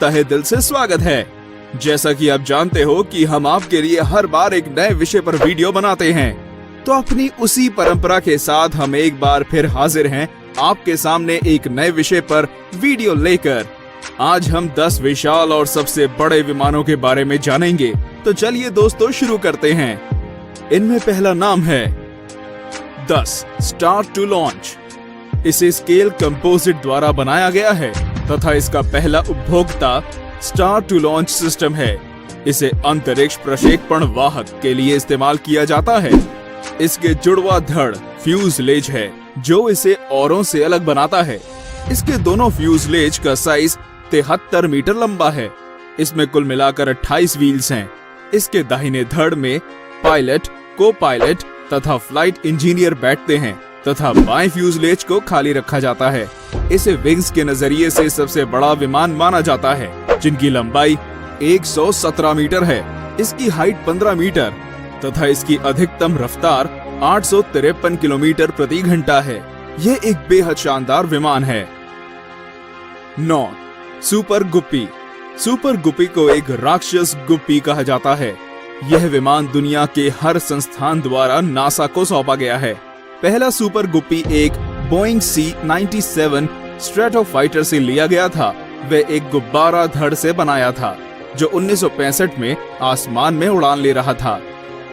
तहे दिल से स्वागत है। जैसा कि आप जानते हो कि हम आपके लिए हर बार एक नए विषय पर वीडियो बनाते हैं, तो अपनी उसी परंपरा के साथ हम एक बार फिर हाजिर हैं आपके सामने एक नए विषय पर वीडियो लेकर। आज हम 10 विशाल और सबसे बड़े विमानों के बारे में जानेंगे। तो चलिए दोस्तों शुरू करते हैं। इनमें पहला नाम है 10 स्टार टू लॉन्च। इसे स्केल कंपोजिट द्वारा बनाया गया है तथा इसका पहला उपभोक्ता स्टार टू लॉन्च सिस्टम है। इसे अंतरिक्ष प्रक्षेपण वाहक के लिए इस्तेमाल किया जाता है। इसके जुड़वा धड़ फ्यूजलेज है जो इसे औरों से अलग बनाता है। इसके दोनों फ्यूजलेज का साइज 73 मीटर लंबा है। इसमें कुल मिलाकर 28 व्हील्स हैं। इसके दाहिने धड़ में पायलट, को पायलट तथा फ्लाइट इंजीनियर बैठते हैं तथा बाएं फ्यूजलेज को खाली रखा जाता है। इसे विंग्स के नजरिए से सबसे बड़ा विमान माना जाता है, जिनकी लंबाई 117 मीटर है। इसकी हाइट 15 मीटर तथा इसकी अधिकतम रफ्तार 853 किलोमीटर प्रति घंटा है। यह एक बेहद शानदार विमान है। 9 सुपर गुप्पी। सुपर गुप्पी को एक राक्षस गुप्पी कहा जाता है। यह विमान दुनिया के हर संस्थान द्वारा नासा को सौंपा गया है। पहला सुपर गुप्पी एक बोइंग C-97 स्ट्रेटोफाइटर से लिया गया था। वह एक गुब्बारा धड़ से बनाया था जो 1965 में आसमान में उड़ान ले रहा था।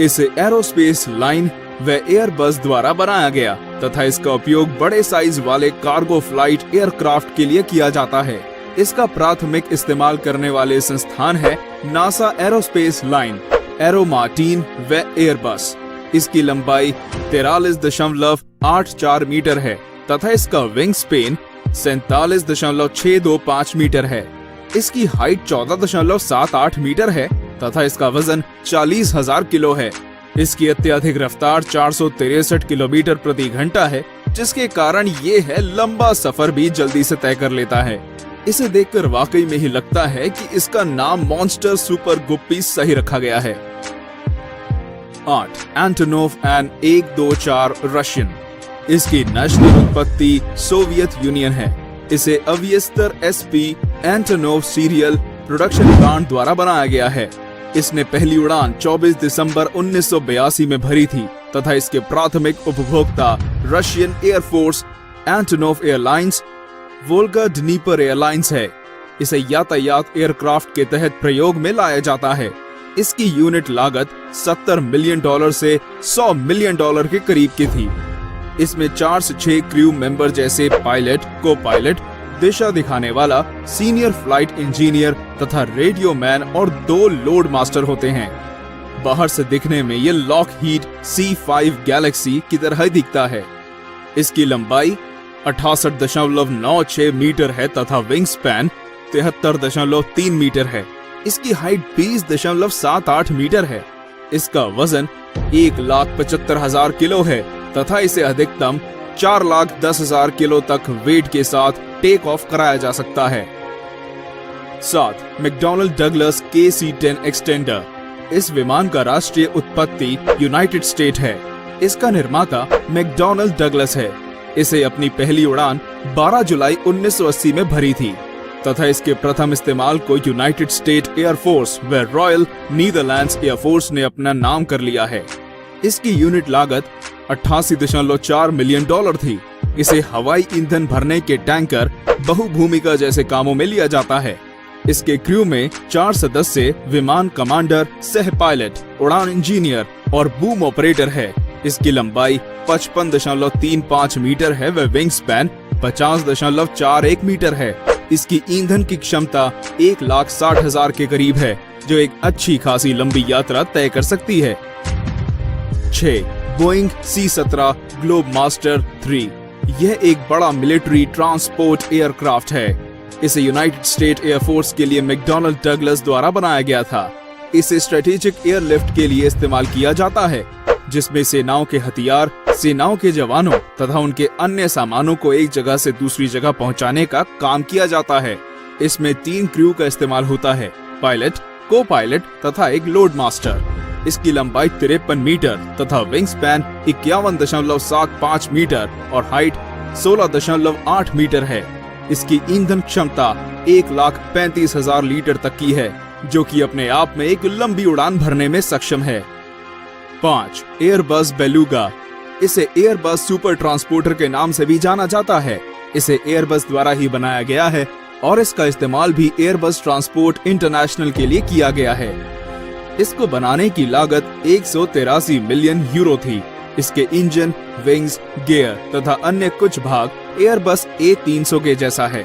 इसे एरोस्पेस लाइन व एयरबस द्वारा बनाया गया तथा इसका उपयोग बड़े साइज वाले कार्गो फ्लाइट एयरक्राफ्ट के लिए किया जाता है। इसका प्राथमिक इस्तेमाल करने वाले संस्थान है NASA aerospace line, arrow Martin व एयरबस। इसकी लंबाई 43.84 मीटर है तथा इसका विंग स्पेन 47.625 मीटर है। इसकी हाइट 14.78 मीटर है तथा इसका वजन 40,000 किलो है। इसकी अत्यधिक रफ्तार 463 किलोमीटर प्रति घंटा है, जिसके कारण ये है लंबा सफर भी जल्दी से तय कर लेता है। इसे देखकर वाकई में ही लगता है कि इसका नाम मॉन्स्टर सुपर गुप्पी सही रखा गया है। 8 एंटोनोव An-124 रशियन। इसकी नेशनल उत्पत्ति सोवियत यूनियन है। इसे अवियस्तर SP Antonov serial production plant द्वारा बनाया गया है। इसने पहली उड़ान 24 दिसंबर 1982 में भरी थी तथा इसके प्राथमिक उपभोक्ता Russian air force, Antonov Airlines, Volga Dnieper Airlines है। इसे यातायात एयरक्राफ्ट के तहत प्रयोग में लाया जाता है। इसकी यूनिट लागत $70 मिलियन से $100 मिलियन के करीब की थी। इसमें 4 से 6 क्रू मेंबर जैसे पायलट, को पायलट, दिशा दिखाने वाला, सीनियर फ्लाइट इंजीनियर तथा रेडियो मैन और 2 लोड मास्टर होते हैं। बाहर से दिखने में ये लॉकहीड C-5 गैलेक्सी की तरह दिखता है। इसकी लंबाई 68.96 मीटर है तथा विंग स्पैन 73.3 मीटर है। इसकी हाइट 20.78 मीटर है। इसका वजन 1,75,000 किलो है तथा इसे अधिकतम 4,10,000 किलो तक वेट के साथ टेक ऑफ कराया जा सकता है। 7 मैकडॉनल्ड डगलस KC-10 एक्सटेंडर। इस विमान का राष्ट्रीय उत्पत्ति यूनाइटेड स्टेट है। इसका निर्माता मैकडॉनल्ड डगलस है। इसे अपनी पहली उड़ान 12 जुलाई 1980 में भरी थी तथा इसके प्रथम इस्तेमाल को यूनाइटेड स्टेट एयरफोर्स व रॉयल नीदरलैंड्स एयरफोर्स ने अपना नाम कर लिया है। इसकी यूनिट लागत $88.4 मिलियन थी। इसे हवाई ईंधन भरने के टैंकर, बहुभूमिका जैसे कामों में लिया जाता है। इसके क्रू में 4 सदस्य विमान कमांडर, सह पायलट, उड़ान इंजीनियर और बूम ऑपरेटर है। इसकी लंबाई 55.35 मीटर है व विंग स्पैन 50.41 मीटर है। इसकी ईंधन की क्षमता 1,60,000 के करीब है, जो एक अच्छी खासी लंबी यात्रा तय कर सकती है। 6 बोइंग C-17 ग्लोब मास्टर 3। यह एक बड़ा मिलिट्री ट्रांसपोर्ट एयरक्राफ्ट है। इसे यूनाइटेड स्टेट एयरफोर्स के लिए मैकडॉनल्ड डगलस द्वारा बनाया गया था। इसे स्ट्रेटेजिक एयरलिफ्ट के लिए इस्तेमाल किया जाता है, जिसमें सेनाओं के हथियार, सेनाओं के जवानों तथा उनके अन्य सामानों को एक जगह से दूसरी जगह पहुंचाने का काम किया जाता है। इसमें 3 क्रू का इस्तेमाल होता है, पायलट, को पायलट तथा एक लोड मास्टर। इसकी लंबाई 53 मीटर तथा विंग स्पैन 51.75 मीटर और हाइट 16.8 मीटर है। इसकी ईंधन क्षमता 1,35,000 लीटर तक की है, जो कि अपने आप में एक लंबी उड़ान भरने में सक्षम है। 5. Airbus beluga. इसे एयरबस सुपर ट्रांसपोर्टर के नाम से भी जाना जाता है। इसे एयरबस द्वारा ही बनाया गया है और इसका इस्तेमाल भी एयरबस ट्रांसपोर्ट इंटरनेशनल के लिए किया गया है। इसको बनाने की लागत 183 मिलियन यूरो थी। इसके इंजन, विंग्स, गियर तथा अन्य कुछ भाग एयरबस A300 के जैसा है।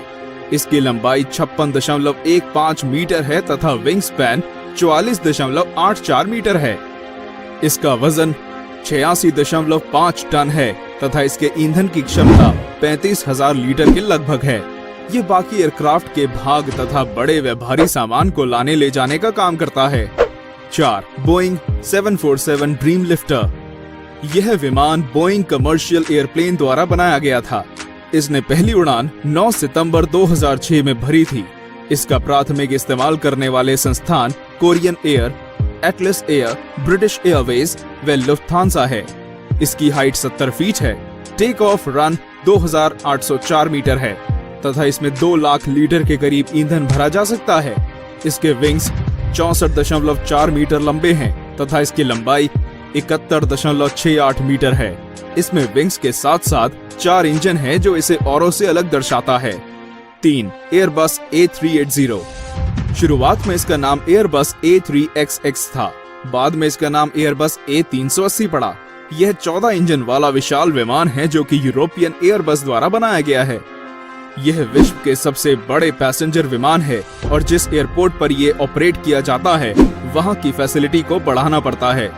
इसकी लंबाई 56.15 मीटर है तथा विंग स्पैन 44.84 मीटर है। इसका वजन 86.5 टन है तथा इसके ईंधन की क्षमता 35,000 लीटर के लगभग है। ये बाकी एयरक्राफ्ट के भाग तथा बड़े व भारी सामान को लाने ले जाने का काम करता है। 4. Boeing 747 dream lifter. यह विमान बोइंग कमर्शियल एयरप्लेन द्वारा बनाया गया था। इसने पहली उड़ान 9 सितंबर 2006 में भरी थी। इसका प्राथमिक इस्तेमाल करने वाले संस्थान Korean air, Atlas air, British Airways व लुफ्थांसा है। इसकी हाइट 70 फीट है। टेक ऑफ रन 2804 मीटर है तथा इसमें 2 लाख लीटर के करीब ईंधन भरा जा सकता है। इसके विंग्स 64.4 मीटर लंबे हैं तथा इसकी लंबाई 71.68 मीटर है। इसमें विंग्स के साथ साथ 4 इंजन हैं जो इसे औरों से अलग दर्शाता है। 3. Airbus A380। शुरुआत में इसका नाम एयरबस A3XX था। बाद में इसका नाम एयरबस A380 पड़ा। यह 14 इंजन वाला विशाल विमान है जो कि यूरोपियन एयरबस द्वारा बनाया गया है। यह विश्व के सबसे बड़े पैसेंजर विमान है और जिस एयरपोर्ट पर यह ऑपरेट किया जाता है वहां की फैसिलिटी को बढ़ाना पड़ता है।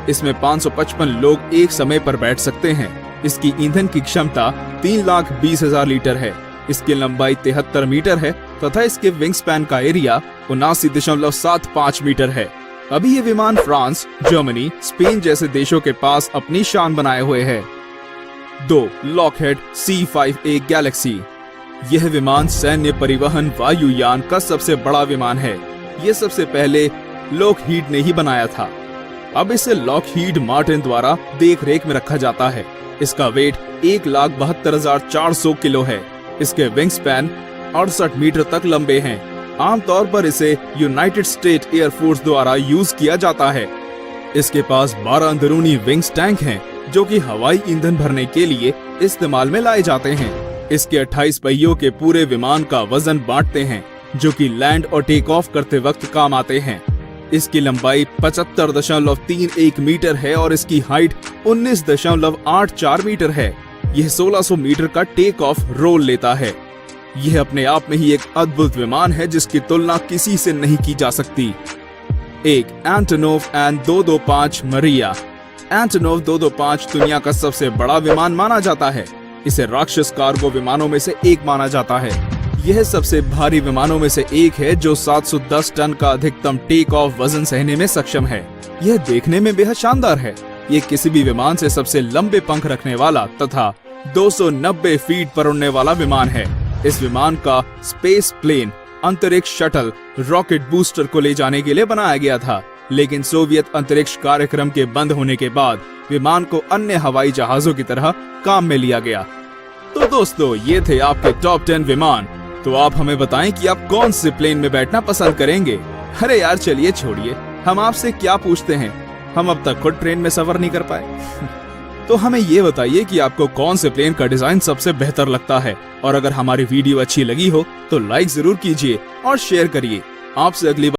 इसमें 555 लोग एक समय पर बैठ सकते हैं। इसकी ईंधन की क्षमता 3,20,000 लीटर है। इसकी लंबाई 73 मीटर है तथा इसके विंग स्पैन का एरिया 79.75 मीटर है। अभी ये विमान फ्रांस, जर्मनी, स्पेन जैसे देशों के पास अपनी शान बनाए हुए है। 2. Lockheed C5A Galaxy. यह विमान सैन्य परिवहन वायुयान का सबसे बड़ा विमान है। यह सबसे पहले लॉकहीड ने ही बनाया था। अब इसे लॉकहीड मार्टिन द्वारा देख रेख में रखा जाता है। इसका वेट 1,72,400 किलो है। इसके विंग स्पैन 68 मीटर तक लंबे हैं। आमतौर पर इसे यूनाइटेड स्टेट एयरफोर्स द्वारा यूज किया जाता है। इसके पास 12 अंदरूनी विंग्स टैंक हैं जो कि हवाई ईंधन भरने के लिए इस्तेमाल में लाए जाते हैं। इसके 28 पहियों के पूरे विमान का वजन बांटते हैं जो कि लैंड और टेक ऑफ करते वक्त काम आते हैं। इसकी लंबाई 75.31 मीटर है और इसकी हाइट 19.84 मीटर है। यह 1600 मीटर का टेक ऑफ रोल लेता है। यह अपने आप में ही एक अद्भुत विमान है जिसकी तुलना किसी से नहीं की जा सकती। 1. Antonov and 225 Maria. एंटोनोव 225 दुनिया का सबसे बड़ा विमान माना जाता है। इसे राक्षस कार्गो विमानों में से एक माना जाता है। यह सबसे भारी विमानों में से एक है जो 710 टन का अधिकतम टेक ऑफ वजन सहने में सक्षम है। यह देखने में बेहद शानदार है। ये किसी भी विमान से सबसे लंबे पंख रखने वाला तथा 290 फीट पर उड़ने वाला विमान है। इस विमान का स्पेस प्लेन अंतरिक्ष शटल रॉकेट बूस्टर को ले जाने के लिए बनाया गया था, लेकिन सोवियत अंतरिक्ष कार्यक्रम के बंद होने के बाद विमान को अन्य हवाई जहाजों की तरह काम में लिया गया। तो दोस्तों, ये थे आपके टॉप 10 विमान। तो आप हमें बताएं कि आप कौन से प्लेन में बैठना पसंद करेंगे। अरे यार चलिए छोड़िए, हम आपसे क्या पूछते हैं, हम अब तक खुद ट्रेन में सफर नहीं कर पाए। तो हमें ये बताइए कि आपको कौन से प्लेन का डिजाइन सबसे बेहतर लगता है। और अगर हमारी वीडियो अच्छी लगी हो तो लाइक जरूर कीजिए और शेयर करिए। आपसे अगली बार